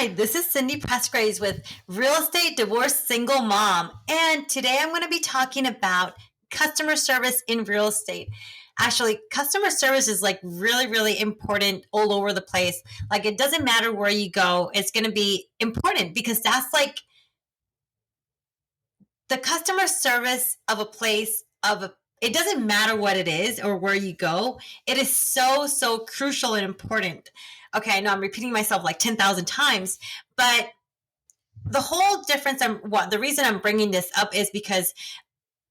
Hi, this is Cindy Pressgraves with Real Estate Divorced Single Mom. And today I'm going to be talking about customer service in real estate. Actually, customer service is like really, really important all over the place. Like it doesn't matter where you go, it's going to be important because that's like the customer service of a place it doesn't matter what it is or where you go. It is so crucial and important. Okay, I know I'm repeating myself like 10,000 times, but the whole difference, the reason I'm bringing this up is because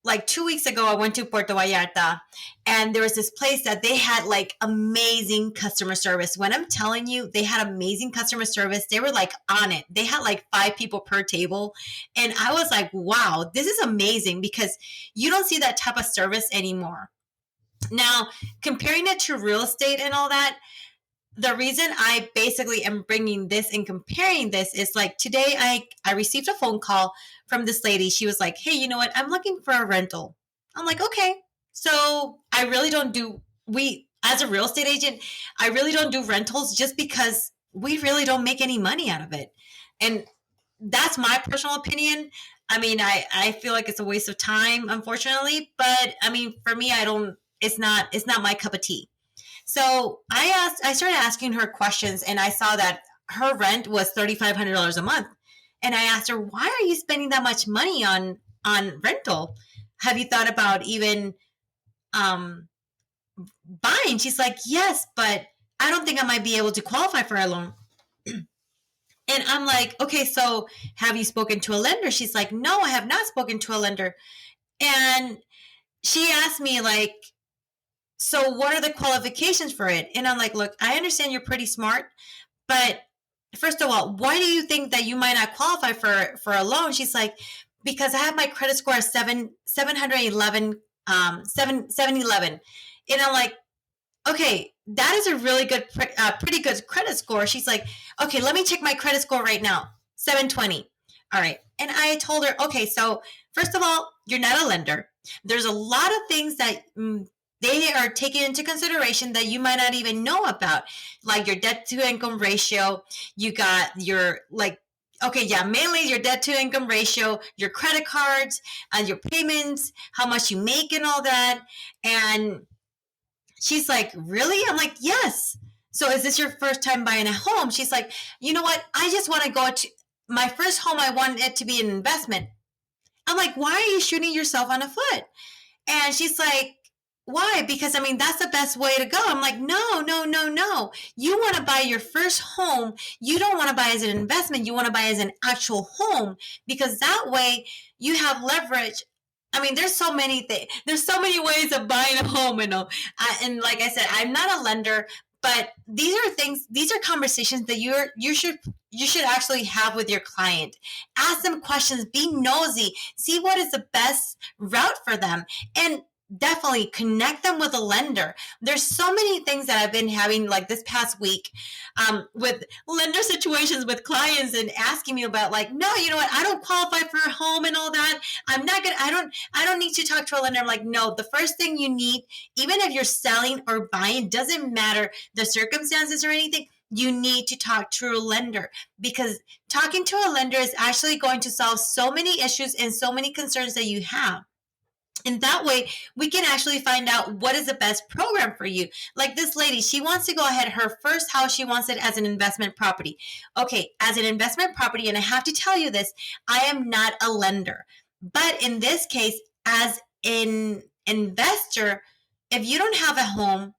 like 2 weeks ago, I went to Puerto Vallarta and there was this place that they had like amazing customer service. When I'm telling you, they had amazing customer service. They were like on it. They had like 5 people per table. And I was like, wow, this is amazing because you don't see that type of service anymore. Now, comparing it to real estate and all that, the reason I basically am bringing this and comparing this is like today I received a phone call from this lady. She was like, hey, you know what? I'm looking for a rental. I'm like, okay. So I really don't do, as a real estate agent, I really don't do rentals just because we really don't make any money out of it. And that's my personal opinion. I mean, I feel like it's a waste of time, unfortunately. But I mean, for me, it's not my cup of tea. So I started asking her questions and I saw that her rent was $3,500 a month. And I asked her, why are you spending that much money on rental? Have you thought about even buying? She's like, yes, but I don't think I might be able to qualify for a loan. And I'm like, okay, so have you spoken to a lender? She's like, no, I have not spoken to a lender. And she asked me like, so what are the qualifications for it? And I'm like, look, I understand you're pretty smart, but first of all, why do you think that you might not qualify for a loan? She's like, because I have my credit score as 711, 711. And I'm like, okay, that is a really good, pretty good credit score. She's like, okay, let me check my credit score right now. 720. All right. And I told her, okay, so first of all, you're not a lender. There's a lot of things that they are taking into consideration that you might not even know about, like your debt to income ratio. You got your okay, yeah, mainly your debt to income ratio, your credit cards, and your payments, how much you make, and all that. And she's like, really? I'm like, yes. So is this your first time buying a home? She's like, you know what? I just want to go to my first home. I want it to be an investment. I'm like, why are you shooting yourself on the foot? And she's like, why? Because I mean, that's the best way to go. I'm like, no. You want to buy your first home. You don't want to buy as an investment. You want to buy as an actual home because that way you have leverage. I mean, there's so many things. There's so many ways of buying a home, and like I said, I'm not a lender, but these are things. These are conversations that you should actually have with your client. Ask them questions. Be nosy. See what is the best route for them, and definitely connect them with a lender. There's so many things that I've been having like this past week with lender situations with clients and asking me about like, no, you know what? I don't qualify for a home and all that. I'm not gonna, I don't need to talk to a lender. I'm like, no, the first thing you need, even if you're selling or buying, doesn't matter the circumstances or anything. You need to talk to a lender because talking to a lender is actually going to solve so many issues and so many concerns that you have. And that way we can actually find out what is the best program for you. Like this lady, she wants to go ahead, her first house, she wants it as an investment property. Okay, as an investment property, and I have to tell you this, I am not a lender. But in this case, as an investor, if you don't have a home,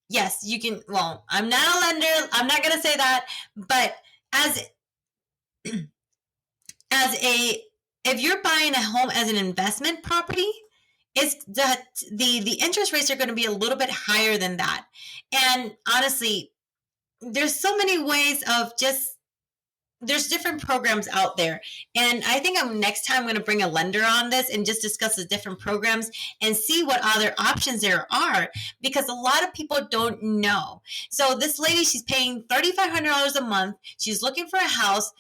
yes, you can, well, I'm not a lender, I'm not going to say that, but as if you're buying a home as an investment property, it's that the interest rates are going to be a little bit higher than that. And honestly, there's so many ways of there's different programs out there. And I think next time I'm going to bring a lender on this and just discuss the different programs and see what other options there are, because a lot of people don't know. So this lady, she's paying $3,500 a month. She's looking for a house.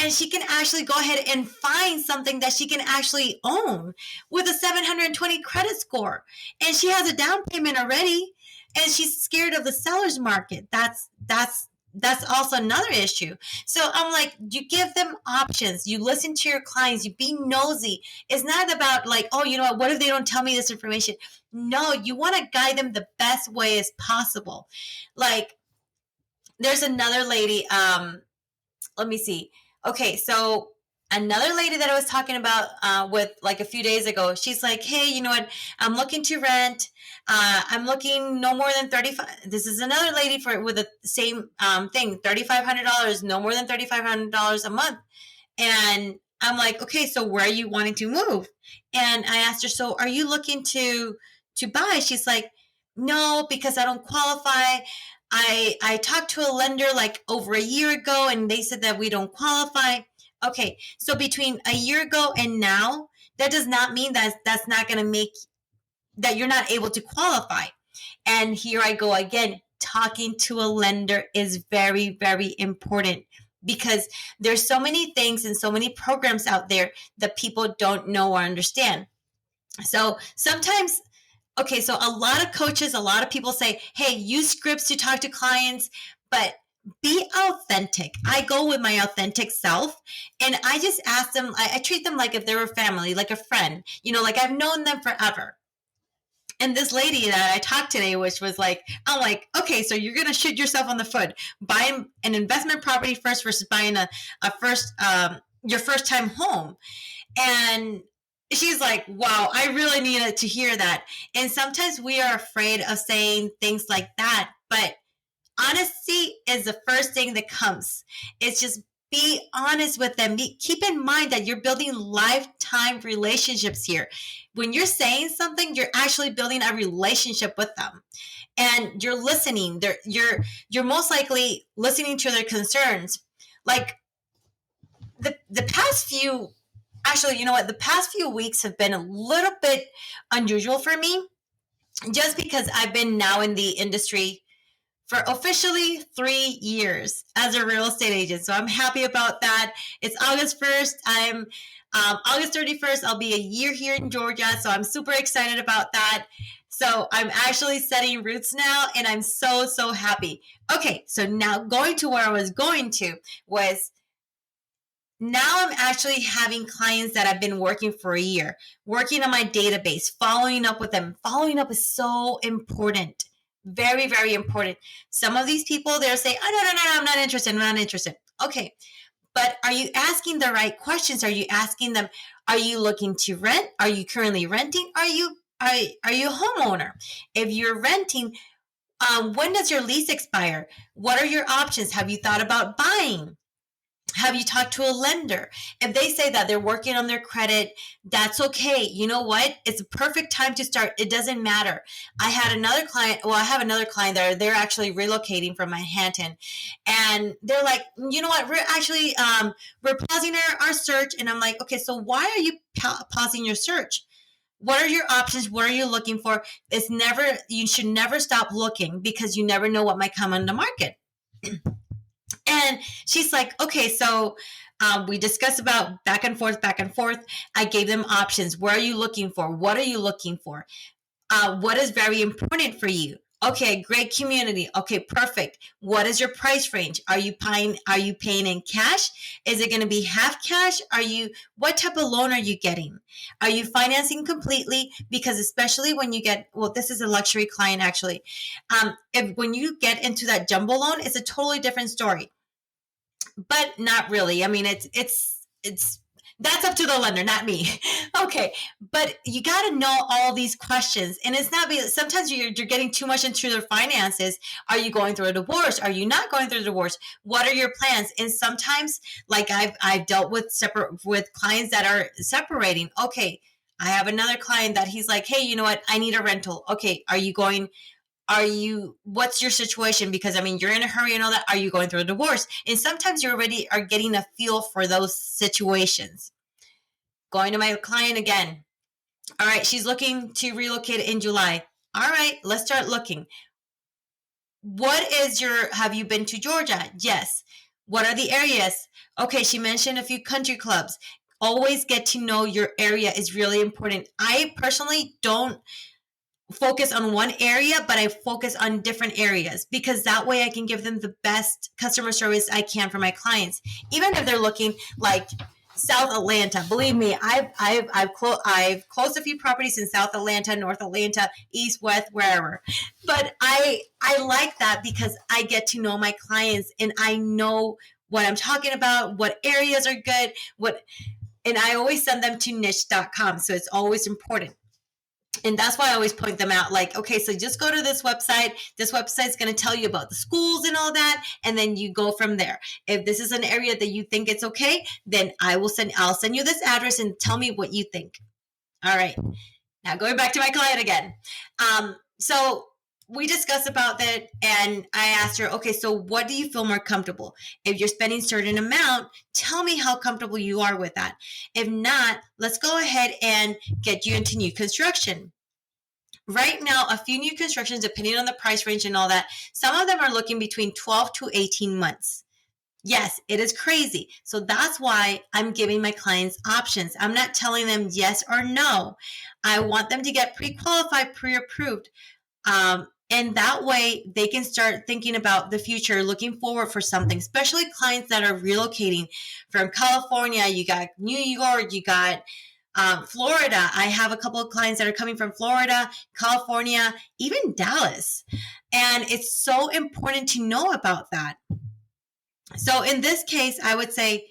And she can actually go ahead and find something that she can actually own with a 720 credit score. And she has a down payment already. And she's scared of the seller's market. That's that's also another issue. So I'm like, you give them options. You listen to your clients. You be nosy. It's not about like, oh, you know what if they don't tell me this information? No, you want to guide them the best way as possible. Like, there's another lady, let me see. Okay, so another lady that I was talking about with like a few days ago, she's like, hey, you know what? I'm looking to rent. I'm looking no more than 35. This is another lady for with the same thing, $3,500, no more than $3,500 a month. And I'm like, okay, so where are you wanting to move? And I asked her, so are you looking to buy? She's like, no, because I don't qualify. I talked to a lender like over a year ago and they said that we don't qualify. Okay, so between a year ago and now, that does not mean that that's not going to make that you're not able to qualify. And here I go again. Talking to a lender is very, very important because there's so many things and so many programs out there that people don't know or understand. So sometimes, okay, so a lot of coaches, a lot of people say, hey, use scripts to talk to clients, but be authentic. I go with my authentic self and I just ask them, I treat them like if they were family, like a friend, like I've known them forever. And this lady that I talked today, which was like, I'm like, okay, so you're gonna shoot yourself on the foot, buying an investment property first versus buying your first time home. And she's like, wow, I really needed to hear that. And sometimes we are afraid of saying things like that, but honesty is the first thing that comes. It's just be honest with them. Keep in mind that you're building lifetime relationships here. When you're saying something, you're actually building a relationship with them, and you're listening. You're most likely listening to their concerns. Like the past few, actually, you know what? The past few weeks have been a little bit unusual for me, just because I've been now in the industry for officially 3 years as a real estate agent. So I'm happy about that. It's August 1st. I'm August 31st. I'll be a year here in Georgia. So I'm super excited about that. So I'm actually setting roots now and I'm so, so happy. Okay, so now going to where I was going to was now I'm actually having clients that I've been working for a year, working on my database, following up with them. Following up is so important. Very, very important. Some of these people, they'll say, oh, no, I'm not interested. I'm not interested. Okay. But are you asking the right questions? Are you asking them, are you looking to rent? Are you currently renting? Are you a homeowner? If you're renting, when does your lease expire? What are your options? Have you thought about buying? Have you talked to a lender? If they say that they're working on their credit, that's okay. You know what? It's a perfect time to start. It doesn't matter. I have another client that they're actually relocating from Manhattan. And they're like, you know what? We're actually, we're pausing our search. And I'm like, okay, so why are you pausing your search? What are your options? What are you looking for? You should never stop looking because you never know what might come on the market. And she's like, okay, so we discussed about back and forth, back and forth. I gave them options. What are you looking for? What are you looking for? What is very important for you? Okay, great community. Okay, perfect. What is your price range? Are you paying in cash? Is it going to be half cash? What type of loan are you getting? Are you financing completely? Because especially when you this is a luxury client actually. When you get into that jumbo loan, it's a totally different story. But not really. I mean, it's that's up to the lender, not me. Okay, but you got to know all these questions, and it's not because sometimes you're getting too much into their finances. Are you going through a divorce? Are you not going through a divorce? What are your plans? And sometimes, like I've dealt with clients that are separating. Okay, I have another client that he's like, hey, you know what? I need a rental. Okay, what's your situation? Because I mean, you're in a hurry and all that. Are you going through a divorce? And sometimes you already are getting a feel for those situations. Going to my client again. All right, she's looking to relocate in July. All right, let's start looking. Have you been to Georgia? Yes. What are the areas? Okay, she mentioned a few country clubs. Always get to know your area is really important. I personally don't focus on one area, but I focus on different areas, because that way I can give them the best customer service I can for my clients. Even if they're looking like South Atlanta, believe me, I've closed a few properties in South Atlanta, North Atlanta, East, West, wherever. But I like that because I get to know my clients and I know what I'm talking about, what areas are good, and I always send them to niche.com. So it's always important. And that's why I always point them out. Like, okay, so just go to this website. This website's going to tell you about the schools and all that. And then you go from there. If this is an area that you think it's okay, then I'll send you this address and tell me what you think. All right. Now going back to my client again. So we discussed about that, and I asked her, okay, so what do you feel more comfortable? If you're spending a certain amount, tell me how comfortable you are with that. If not, let's go ahead and get you into new construction. Right now, a few new constructions, depending on the price range and all that, some of them are looking between 12 to 18 months. Yes, it is crazy. So that's why I'm giving my clients options. I'm not telling them yes or no. I want them to get pre-qualified, pre-approved. And that way they can start thinking about the future, looking forward for something, especially clients that are relocating from California. You got New York, you got Florida. I have a couple of clients that are coming from Florida, California, even Dallas. And it's so important to know about that. So in this case, I would say,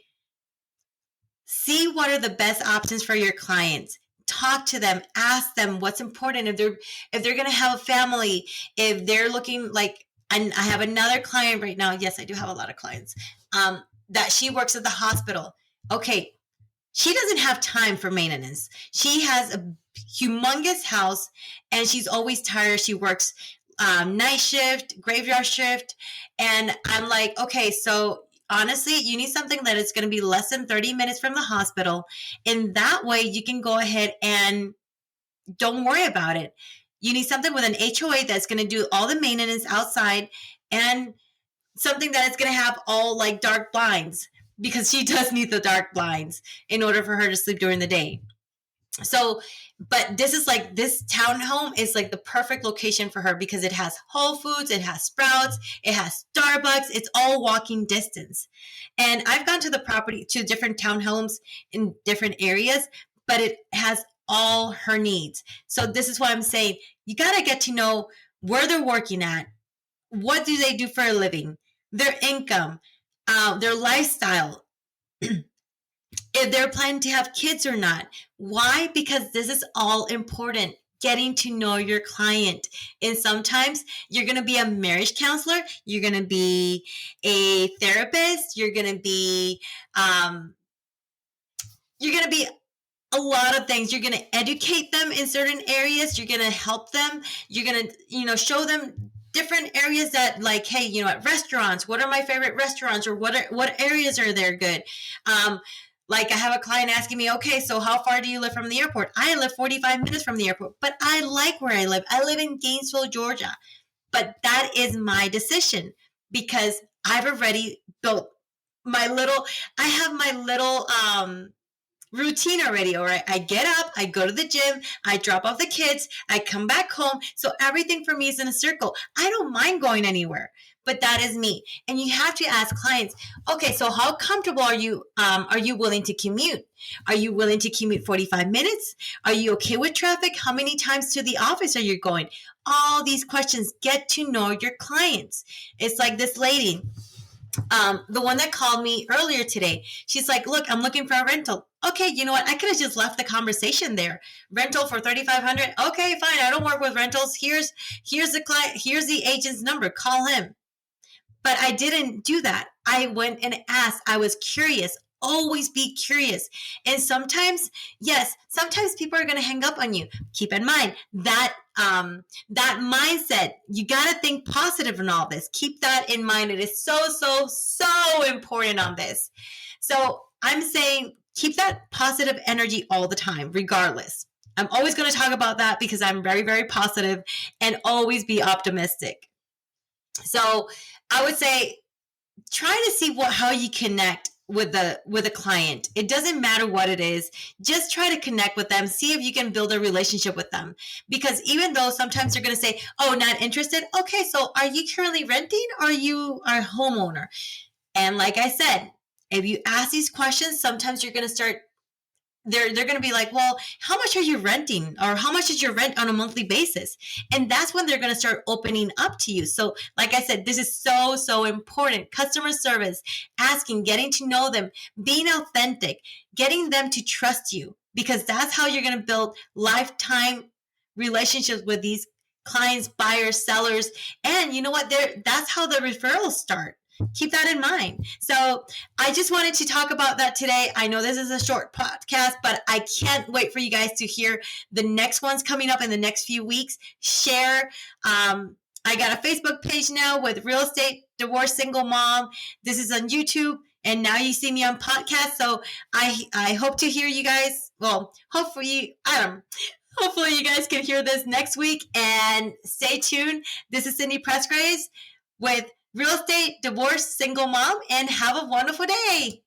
see what are the best options for your clients. Talk to them, ask them what's important. If they're going to have a family, if they're looking like, and I have another client right now. Yes, I do have a lot of clients, that she works at the hospital. Okay. She doesn't have time for maintenance. She has a humongous house and she's always tired. She works night shift, graveyard shift. And I'm like, okay, so honestly, you need something that is going to be less than 30 minutes from the hospital. And that way you can go ahead and don't worry about it. You need something with an HOA that's going to do all the maintenance outside, and something that is going to have all like dark blinds, because she does need the dark blinds in order for her to sleep during the day. So, but this townhome is like the perfect location for her because it has Whole Foods, it has Sprouts, it has Starbucks, it's all walking distance. And I've gone to different townhomes in different areas, but it has all her needs. So this is what I'm saying. You got to get to know where they're working at. What do they do for a living? Their income, their lifestyle, if they're planning to have kids or not. Why? Because this is all important. Getting to know your client. And sometimes you're going to be a marriage counselor. You're going to be a therapist. You're going to be a lot of things. You're going to educate them in certain areas. You're going to help them. You're going to, show them different areas that, like, hey, at restaurants, what are my favorite restaurants, or what areas are there good? Like, I have a client asking me, okay, so how far do you live from the airport? I live 45 minutes from the airport, but I like where I live. I live in Gainesville, Georgia. But that is my decision because I've already built my little routine already. All right. I get up, I go to the gym, I drop off the kids, I come back home. So everything for me is in a circle. I don't mind going anywhere, but that is me. And you have to ask clients, okay, so how comfortable are you willing to commute? Are you willing to commute 45 minutes? Are you okay with traffic? How many times to the office are you going? All these questions. Get to know your clients. It's like this lady, the one that called me earlier today. She's like, look, I'm looking for a rental. Okay, you know what? I could have just left the conversation there. Rental for $3,500. Okay, fine. I don't work with rentals. Here's the client. Here's the agent's number. Call him. But I didn't do that. I went and asked. I was curious. Always be curious. And sometimes people are going to hang up on you. Keep in mind that mindset. You got to think positive in all this. Keep that in mind. It is so, so, so important on this. So I'm saying keep that positive energy all the time, regardless. I'm always going to talk about that because I'm very, very positive, and always be optimistic. So I would say try to see how you connect with a client. It doesn't matter what it is. Just try to connect with them. See if you can build a relationship with them. Because even though sometimes they're going to say, "Oh, not interested." Okay, so are you currently renting or are you a homeowner? And like I said, if you ask these questions, sometimes you're going to start they're going to be like, well, how much are you renting, or how much is your rent on a monthly basis? And that's when they're going to start opening up to you. So like I said, this is so important. Customer service, asking, getting to know them, being authentic, getting them to trust you, because that's how you're going to build lifetime relationships with these clients, buyers, sellers. And you know what, that's how the referrals start. Keep that in mind. So I just wanted to talk about that today. I know this is a short podcast, but I can't wait for you guys to hear the next ones coming up in the next few weeks. Share. I got a Facebook page now with Real Estate Divorce Single Mom. This is on YouTube, and now you see me on podcast. So I hope to hear you guys. Well, hopefully you guys can hear this next week, and stay tuned. This is Cindy Pressgraves with Real Estate Divorce Single Mom, and have a wonderful day.